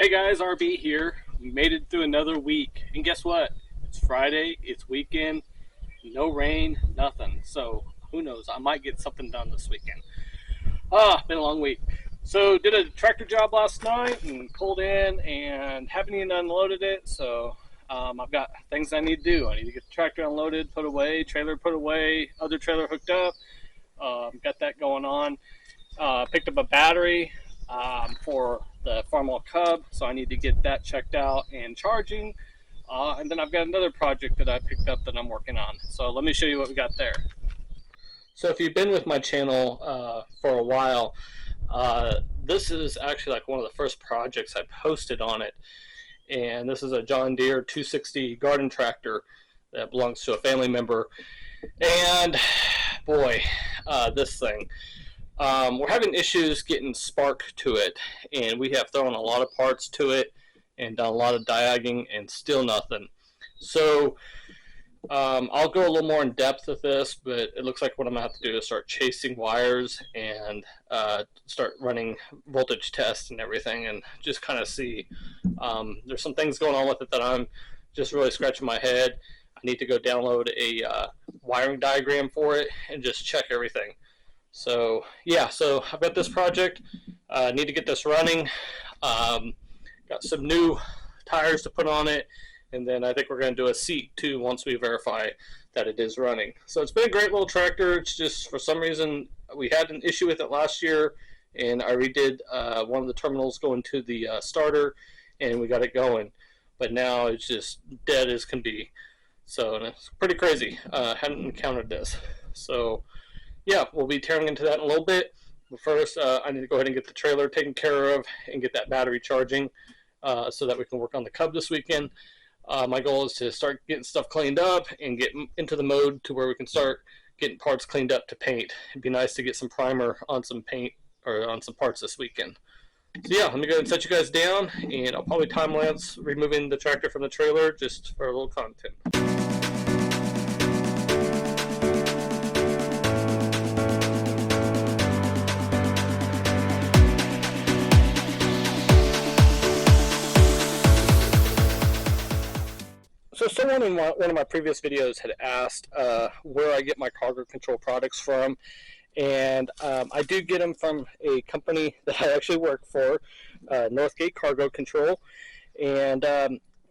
Hey guys, RB here. We made it through another week, and guess what? It's Friday, it's weekend, no rain, nothing. So who knows? I might get something done this weekend. Been a long week. So did a tractor job last night and pulled in and haven't even unloaded it. So I've got things I need to do. I need to get the tractor unloaded, put away, trailer put away, other trailer hooked up. Got that going on. Picked up a battery for the Farmall Cub, so I need to get that checked out and charging. And then I've got another project that I picked up that I'm working on. So let me show you what we got there. So if you've been with my channel for a while, this is actually like one of the first projects I posted on it. And this is a John Deere 260 garden tractor that belongs to a family member. And boy, this thing. We're having issues getting spark to it, and we have thrown a lot of parts to it and done a lot of diagging and still nothing. So I'll go a little more in depth with this, but it looks like what I'm going to have to do is start chasing wires and start running voltage tests and everything and just kind of see. There's some things going on with it that I'm just really scratching my head. I need to go download a wiring diagram for it and just check everything. So yeah, so I've got this project. Need to get this running. Got some new tires to put on it, and then I think we're going to do a seat too once we verify that it is running. So it's been a great little tractor. It's just for some reason we had an issue with it last year, and I redid one of the terminals going to the starter, and we got it going. But now it's just dead as can be. So it's pretty crazy. Hadn't encountered this. So yeah, we'll be tearing into that in a little bit. But first, I need to go ahead and get the trailer taken care of and get that battery charging so that we can work on the Cub this weekend. My goal is to start getting stuff cleaned up and get into the mode to where we can start getting parts cleaned up to paint. It'd be nice to get some primer on some paint or on some parts this weekend. So yeah, let me go ahead and set you guys down, and I'll probably time-lapse removing the tractor from the trailer just for a little content. So someone in one of my previous videos had asked where I get my cargo control products from, and I do get them from a company that I actually work for, Northgate Cargo Control. And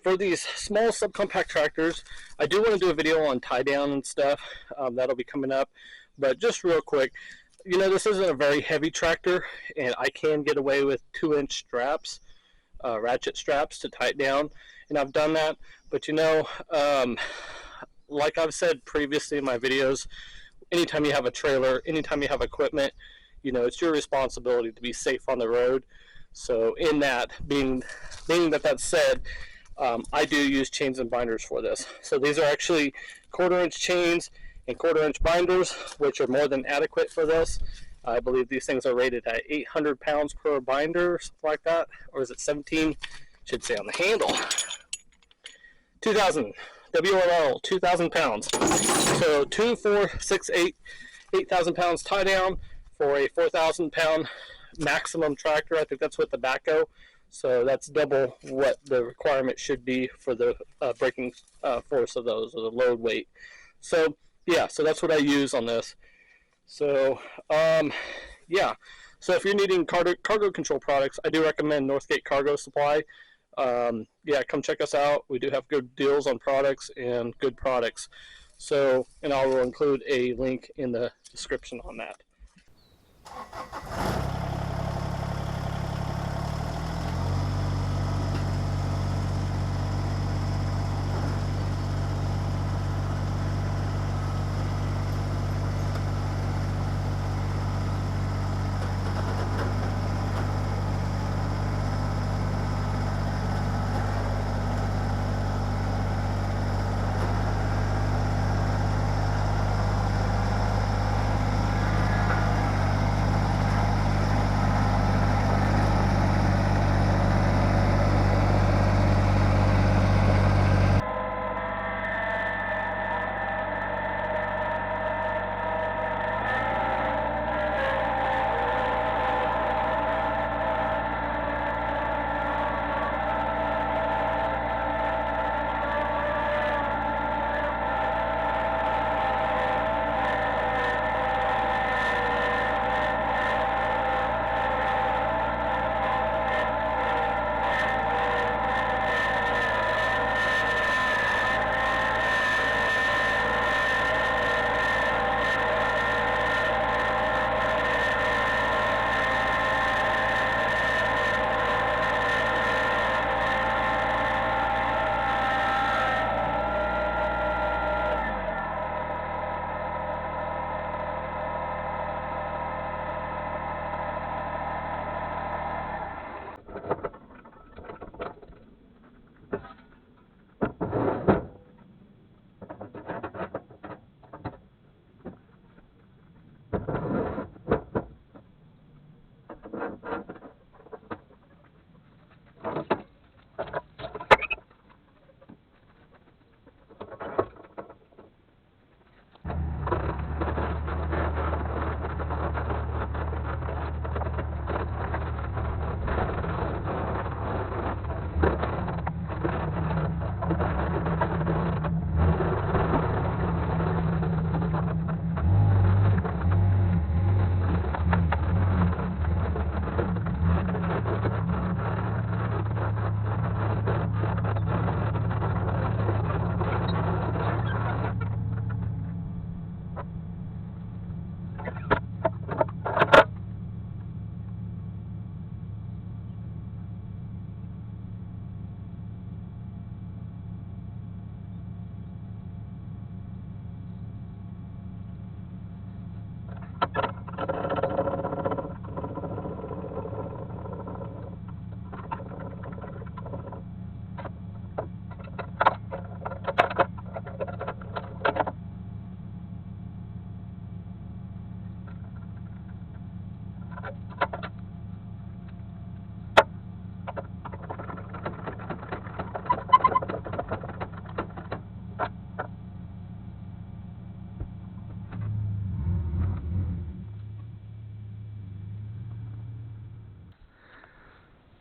for these small subcompact tractors, I do want to do a video on tie down and stuff. That'll be coming up. But just real quick, you know, this isn't a very heavy tractor, and I can get away with 2-inch straps, ratchet straps to tie it down. And I've done that, but you know, like I've said previously in my videos, anytime you have a trailer, anytime you have equipment, you know, it's your responsibility to be safe on the road. So in that, being that that's said, I do use chains and binders for this. So these are actually 1/4-inch chains and 1/4-inch binders, which are more than adequate for this. I believe these things are rated at 800 pounds per binder, something like that, or is it 17? Should say on the handle. 2,000 WLL, 2,000 pounds. So 2, 4, 6, 8, 8,000 pounds tie down for a 4,000 pound maximum tractor. I think that's with the backhoe. So that's double what the requirement should be for the braking force of those, or the load weight. So yeah, so that's what I use on this. So yeah, so if you're needing cargo control products, I do recommend Northgate Cargo Supply. Yeah, come check us out. We do have good deals on products and good products. So, and I will include a link in the description on that.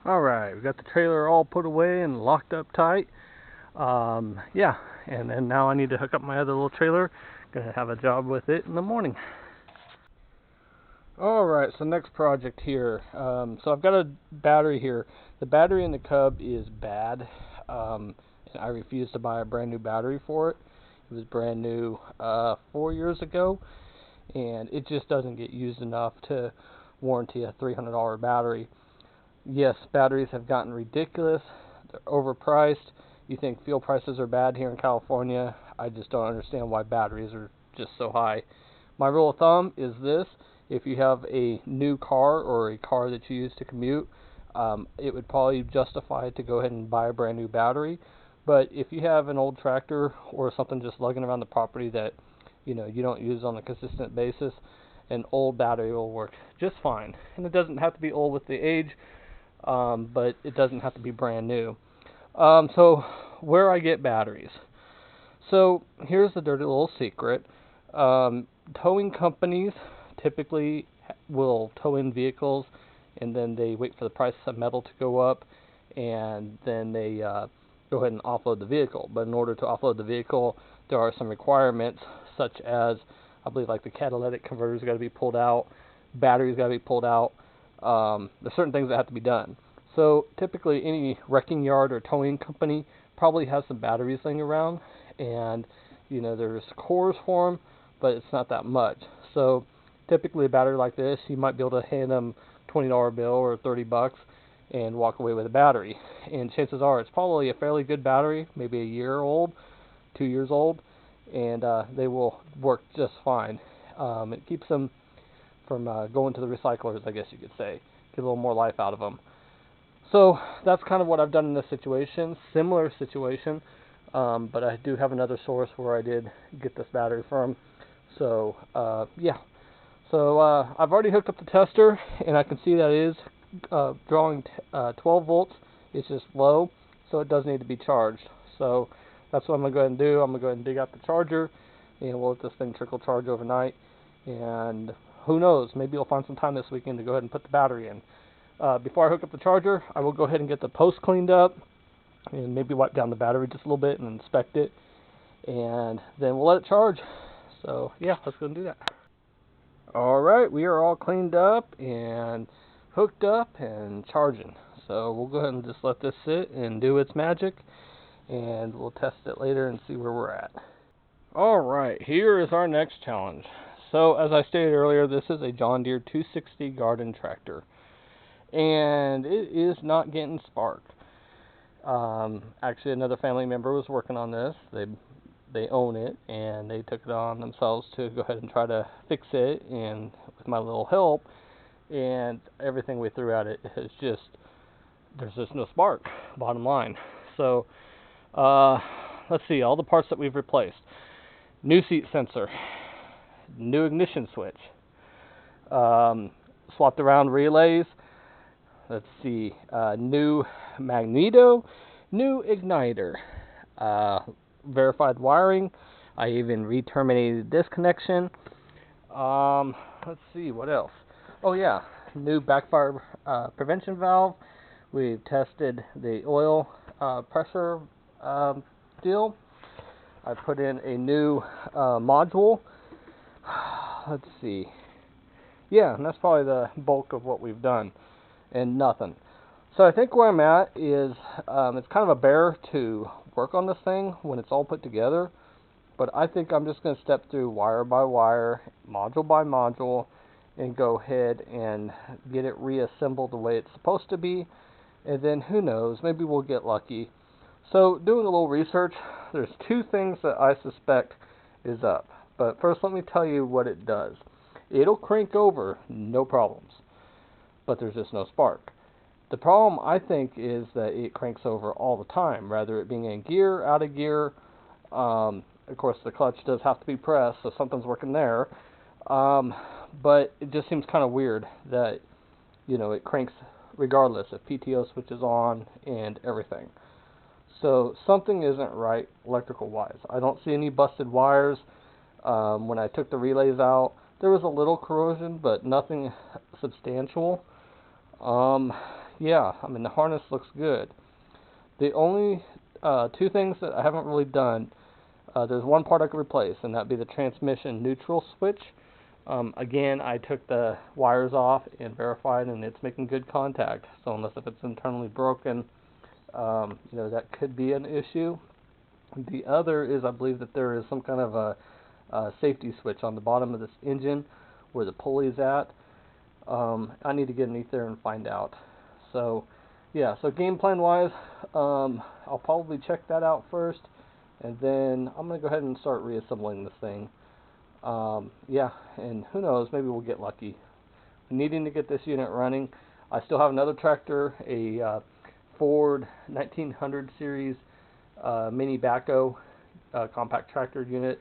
Alright, we got the trailer all put away and locked up tight. Yeah, and then now I need to hook up my other little trailer. Gonna have a job with it in the morning. Alright, so next project here. So I've got a battery here. The battery in the Cub is bad. And I refuse to buy a brand new battery for it. It was brand new 4 years ago, and it just doesn't get used enough to warranty a $300 battery. Yes, batteries have gotten ridiculous. They're overpriced. You think fuel prices are bad here in California. I just don't understand why batteries are just so high. My rule of thumb is this: if you have a new car or a car that you use to commute, it would probably justify to go ahead and buy a brand new battery. But if you have an old tractor or something just lugging around the property that you don't use on a consistent basis, an old battery will work just fine. And it doesn't have to be old with the age, but it doesn't have to be brand new. So where I get batteries. So here's the dirty little secret. Towing companies typically will tow in vehicles, and then they wait for the price of metal to go up, and then they go ahead and offload the vehicle. But in order to offload the vehicle, there are some requirements, such as, I believe, like the catalytic converter's got to be pulled out, batteries got to be pulled out. There's certain things that have to be done. So typically any wrecking yard or towing company probably has some batteries laying around, and there's cores for them, but it's not that much. So typically a battery like this, you might be able to hand them $20 bill or $30 and walk away with a battery. And chances are it's probably a fairly good battery, maybe a year old, 2 years old, and they will work just fine. It keeps them from going to the recyclers, I guess you could say. Get a little more life out of them. So that's kind of what I've done in this situation. Similar situation, but I do have another source where I did get this battery from. So yeah. So I've already hooked up the tester, and I can see that it is drawing 12 volts. It's just low, so it does need to be charged. So that's what I'm going to go ahead and do. I'm going to go ahead and dig out the charger, and we'll let this thing trickle charge overnight. And who knows, maybe we'll find some time this weekend to go ahead and put the battery in. Before I hook up the charger, I will go ahead and get the post cleaned up, and maybe wipe down the battery just a little bit and inspect it. And then we'll let it charge. So yeah, let's go and do that. Alright, we are all cleaned up and hooked up and charging. So we'll go ahead and just let this sit and do its magic, and we'll test it later and see where we're at. Alright, here is our next challenge. So as I stated earlier, this is a John Deere 260 garden tractor, and it is not getting spark. Actually, another family member was working on this. They own it, and they took it on themselves to go ahead and try to fix it, and with my little help, and everything we threw at it is just, there's just no spark, bottom line. So let's see, all the parts that we've replaced: new seat sensor, new ignition switch, swapped around relays, let's see, new magneto, new igniter, verified wiring. I even re-terminated this connection. Let's see, what else? Oh yeah, new backfire prevention valve. We've tested the oil pressure deal. I put in a new module. Let's see. Yeah, and that's probably the bulk of what we've done, and nothing. So I think where I'm at is, it's kind of a bear to work on this thing when it's all put together, but I think I'm just going to step through wire by wire, module by module, and go ahead and get it reassembled the way it's supposed to be, and then who knows, maybe we'll get lucky. So doing a little research, there's two things that I suspect is up, but first let me tell you what it does. It'll crank over, no problems, but there's just no spark. The problem, I think, is that it cranks over all the time, rather it being in gear, out of gear. Of course, the clutch does have to be pressed, so something's working there. But it just seems kind of weird that, it cranks regardless if PTO switch is on and everything. So something isn't right electrical-wise. I don't see any busted wires. When I took the relays out, there was a little corrosion, but nothing substantial. yeah, I mean the harness looks good. The only two things that I haven't really done, there's one part I could replace, and that'd be the transmission neutral switch. Again, I took the wires off and verified, and it's making good contact. So unless if it's internally broken, that could be an issue. The other is I believe that there is some kind of a safety switch on the bottom of this engine where the pulley's at. I need to get underneath there and find out. So, yeah, so game plan wise, I'll probably check that out first, and then I'm going to go ahead and start reassembling this thing. Yeah, and who knows, maybe we'll get lucky. Needing to get this unit running. I still have another tractor, a Ford 1900 series mini backhoe compact tractor unit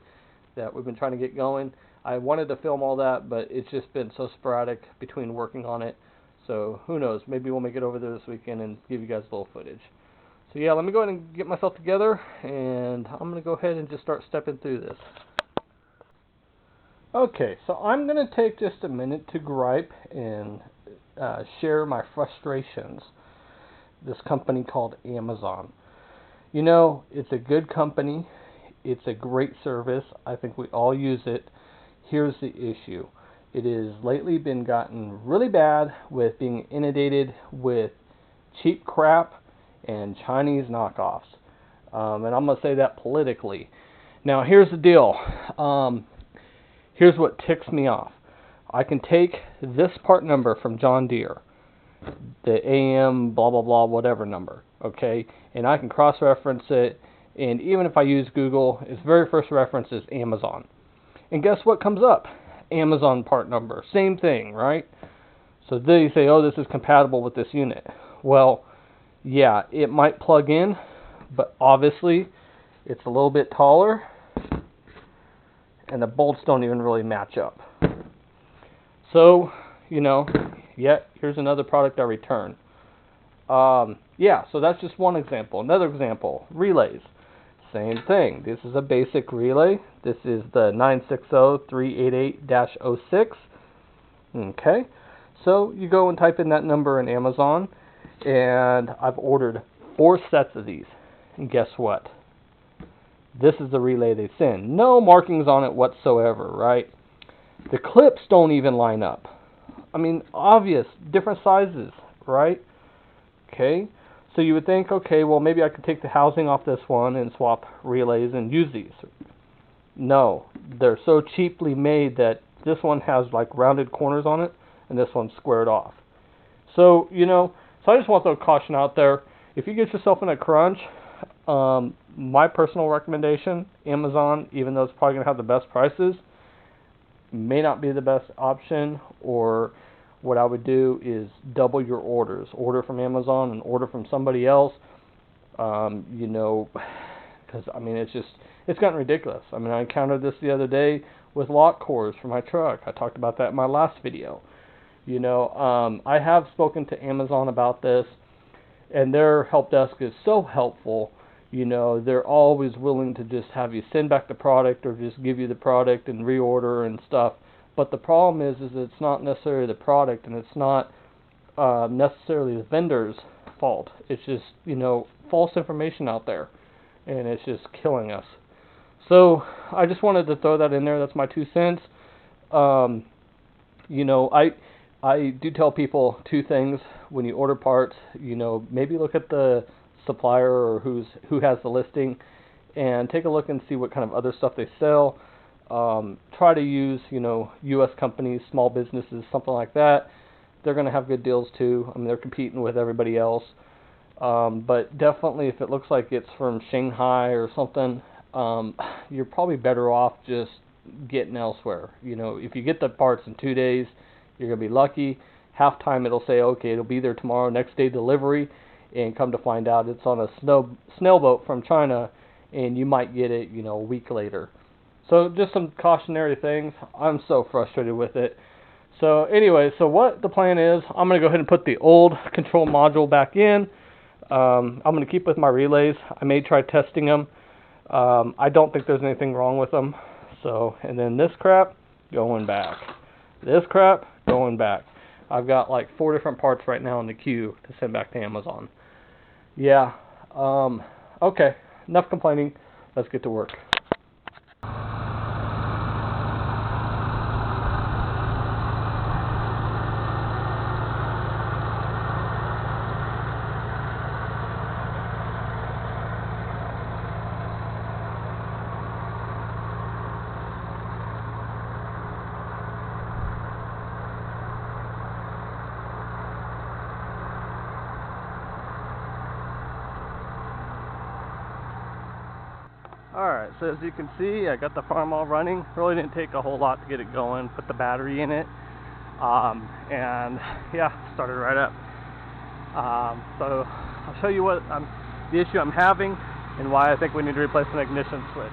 that we've been trying to get going. I wanted to film all that, but it's just been so sporadic between working on it. So who knows, maybe we'll make it over there this weekend and give you guys a little footage. So yeah, let me go ahead and get myself together, and I'm going to go ahead and just start stepping through this. Okay, so I'm going to take just a minute to gripe and share my frustrations. This company called Amazon. You know, it's a good company. It's a great service. I think we all use it. Here's the issue. It has lately been gotten really bad with being inundated with cheap crap and Chinese knockoffs. And I'm going to say that politically. Now, here's the deal. Here's what ticks me off. I can take this part number from John Deere, the AM blah blah blah whatever number, okay, and I can cross-reference it, and even if I use Google, its very first reference is Amazon. And guess what comes up? Amazon part number. Same thing, right? So they say, oh, this is compatible with this unit. Well, yeah, it might plug in, but obviously it's a little bit taller, and the bolts don't even really match up. So, yet here's another product I return. Yeah, so that's just one example. Another example, relays. Same thing. This is a basic relay. This is the 960-388-06. Okay, so you go and type in that number in Amazon, and I've ordered 4 sets of these. And guess what? This is the relay they send. No markings on it whatsoever, right? The clips don't even line up. I mean, obvious, different sizes, right? Okay, so you would think, okay, well, maybe I could take the housing off this one and swap relays and use these. No, they're so cheaply made that this one has like rounded corners on it, and this one's squared off. So, so I just want to caution out there. If you get yourself in a crunch, my personal recommendation, Amazon, even though it's probably going to have the best prices, may not be the best option. Or what I would do is double your orders. Order from Amazon and order from somebody else. Because I mean, it's gotten ridiculous. I mean, I encountered this the other day with lock cores for my truck. I talked about that in my last video. I have spoken to Amazon about this, and their help desk is so helpful. They're always willing to just have you send back the product or just give you the product and reorder and stuff. But the problem is it's not necessarily the product, and it's not necessarily the vendor's fault. It's just, false information out there, and it's just killing us. So I just wanted to throw that in there. That's my 2 cents. I do tell people 2 things when you order parts. Maybe look at the supplier or who has the listing, and take a look and see what kind of other stuff they sell. Try to use U.S. companies, small businesses, something like that. They're going to have good deals too. I mean, they're competing with everybody else. But definitely, if it looks like it's from Shanghai or something, you're probably better off just getting elsewhere. If you get the parts in 2 days, you're going to be lucky. Half time it'll say, okay, it'll be there tomorrow, next day delivery, and come to find out it's on a snail boat from China, and you might get it, a week later. So just some cautionary things. I'm so frustrated with it. So anyway, so what the plan is, I'm going to go ahead and put the old control module back in. I'm going to keep with my relays. I may try testing them. I don't think there's anything wrong with them. So, and then this crap going back. This crap going back. I've got like 4 different parts right now in the queue to send back to Amazon. Yeah, okay, enough complaining. Let's get to work. Alright, so as you can see, I got the farm all running. Really didn't take a whole lot to get it going. Put the battery in it, and yeah, started right up. So I'll show you what the issue I'm having and why I think we need to replace an ignition switch.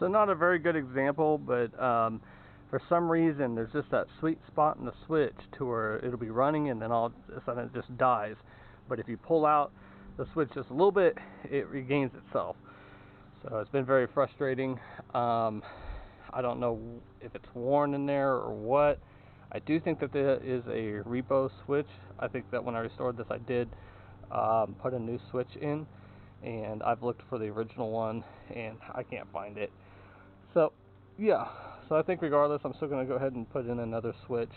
So not a very good example, but for some reason there's just that sweet spot in the switch to where it'll be running and then all of a sudden it just dies. But if you pull out the switch just a little bit, it regains itself. So it's been very frustrating. I don't know if it's worn in there or what. I do think that there is a repo switch. I think that when I restored this I did put a new switch in, and I've looked for the original one and I can't find it. So yeah, so I think regardless I'm still going to go ahead and put in another switch.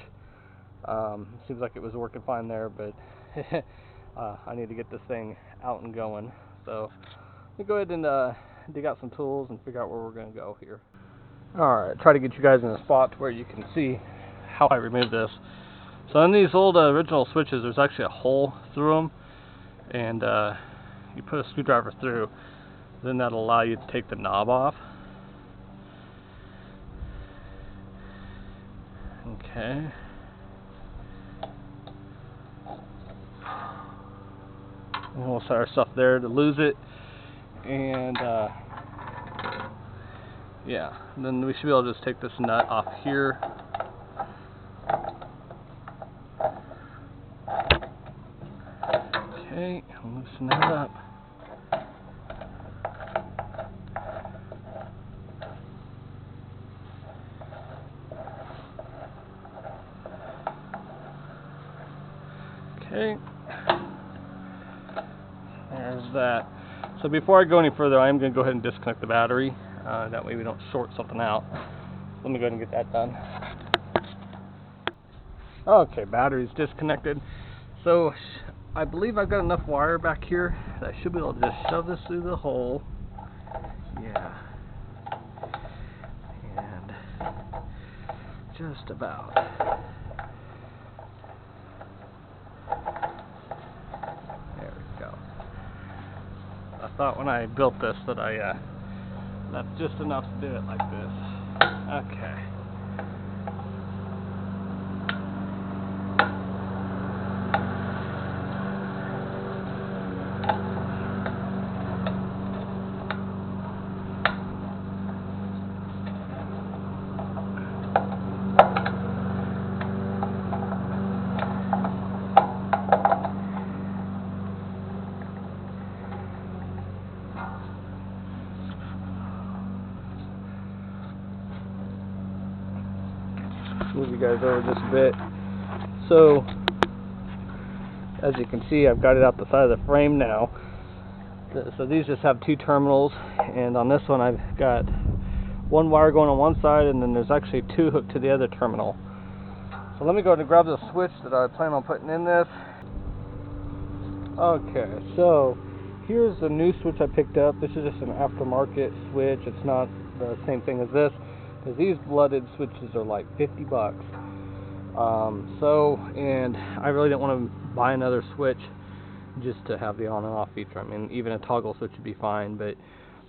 Seems like it was working fine there, but I need to get this thing out and going. So let me go ahead and dig out some tools and figure out where we're going to go here. Alright, try to get you guys in a spot where you can see how I removed this. So in these old original switches there's actually a hole through them, and you put a screwdriver through, then that'll allow you to take the knob off. Okay. And we'll set our stuff there to lose it, and yeah, and then we should be able to just take this nut off here. Okay, loosen that up. Okay, there's that. So before I go any further, I am going to go ahead and disconnect the battery. That way we don't short something out. Let me go ahead and get that done. Okay, battery's disconnected. So I believe I've got enough wire back here that I should be able to just shove this through the hole. Yeah. And just about. There we go. I thought when I built this that that's just enough to do it like this. Okay. Move you guys over just a bit. So as you can see, I've got it out the side of the frame now. So these just have 2 terminals, and on this one I've got 1 wire going on one side, and then there's actually 2 hooked to the other terminal. So let me go ahead and grab the switch that I plan on putting in this. Okay, so here's the new switch I picked up. This is just an aftermarket switch. It's not the same thing as this, because these blooded switches are like 50 bucks. And I really didn't want to buy another switch just to have the on and off feature. I mean, even a toggle switch would be fine, but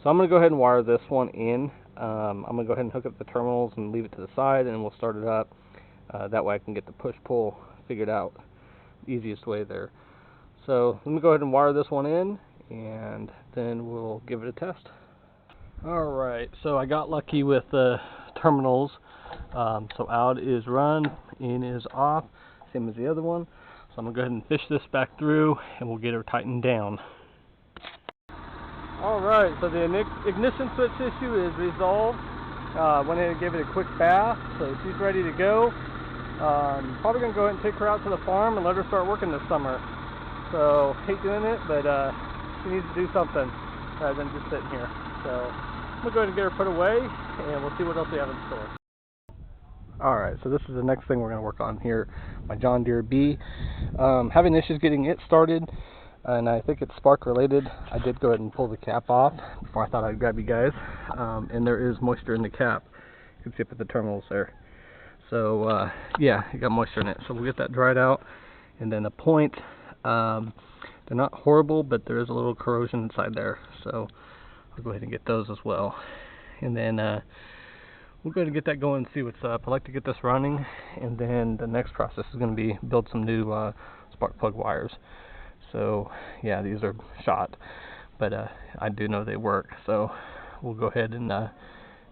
so I'm going to go ahead and wire this one in. I'm going to go ahead and hook up the terminals and leave it to the side, and we'll start it up. That way I can get the push-pull figured out, easiest way there. So let me go ahead and wire this one in, and then we'll give it a test. Alright, so I got lucky with the terminals. So out is run, in is off, same as the other one. So I'm going to go ahead and fish this back through, and we'll get her tightened down. Alright, so the ignition switch issue is resolved. Went in and gave it a quick bath, so she's ready to go. Probably going to go ahead and take her out to the farm and let her start working this summer. So, hate doing it, but she needs to do something rather than just sitting here. So, I'm going to go ahead and get her put away, and we'll see what else we have in store. Alright, so this is the next thing we're going to work on here, my John Deere B. Having issues getting it started, and I think it's spark related. I did go ahead and pull the cap off before I thought I'd grab you guys, and there is moisture in the cap. You can see up at the terminals there. So yeah, it got moisture in it. So we'll get that dried out, and then the point, they're not horrible, but there is a little corrosion inside there. So I'll go ahead and get those as well, and then we'll go ahead and get that going and see what's up. I like to get this running, and then the next process is going to be build some new spark plug wires. So yeah, these are shot, but I do know they work, so we'll go ahead and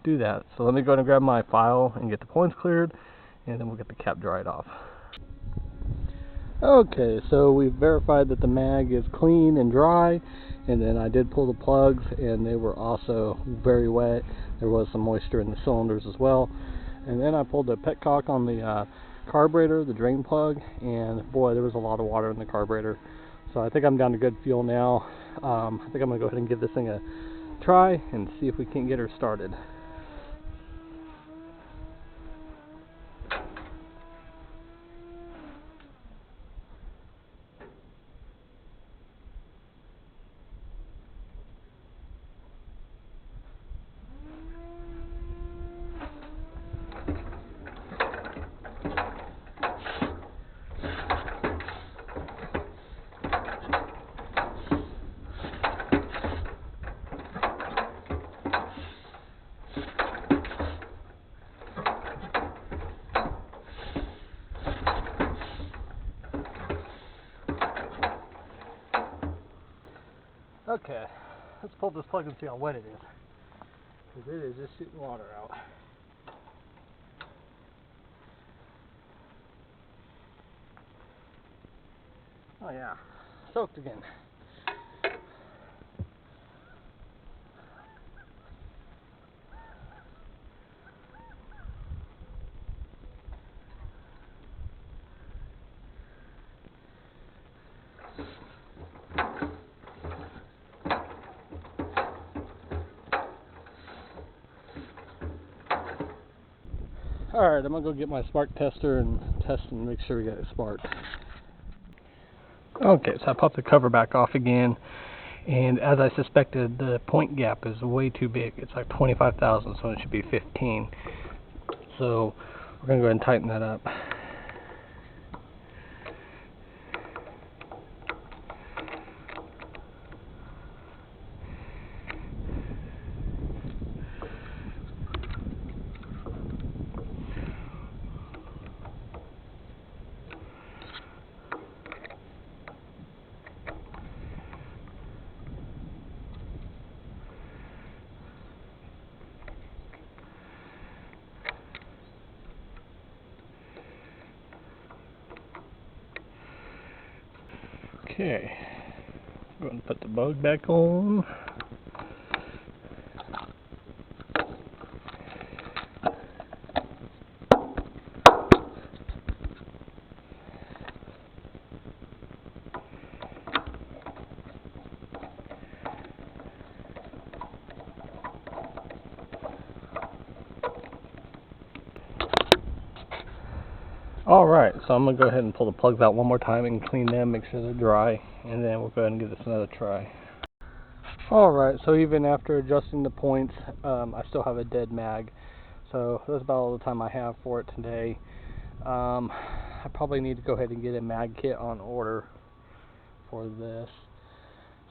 do that. So let me go ahead and grab my file and get the points cleared, and then we'll get the cap dried off. Okay, so we've verified that the mag is clean and dry, and then I did pull the plugs, and they were also very wet. There was some moisture in the cylinders as well. And then I pulled the petcock on the carburetor, the drain plug, and boy, there was a lot of water in the carburetor. So I think I'm down to good fuel now. I think I'm going to go ahead and give this thing a try and see if we can get her started. Okay, let's pull this plug and see how wet it is, because it is just shooting water out. Oh yeah, soaked again. Alright, I'm going to go get my spark tester and test and make sure we got it sparked. Okay, so I popped the cover back off again, and as I suspected, the point gap is way too big. It's like 25,000, so it should be 15. So we're going to go ahead and tighten that up. Okay, go ahead and put the bug back on. Alright, so I'm going to go ahead and pull the plugs out one more time and clean them, make sure they're dry, and then we'll go ahead and give this another try. Alright, so even after adjusting the points, I still have a dead mag, so that's about all the time I have for it today. I probably need to go ahead and get a mag kit on order for this.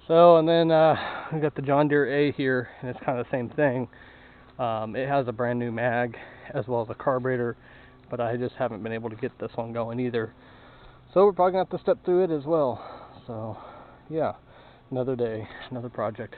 So, and then we got the John Deere A here, and it's kind of the same thing. It has a brand new mag as well as a carburetor, but I just haven't been able to get this one going either. So we're probably gonna have to step through it as well. So yeah, another day, another project.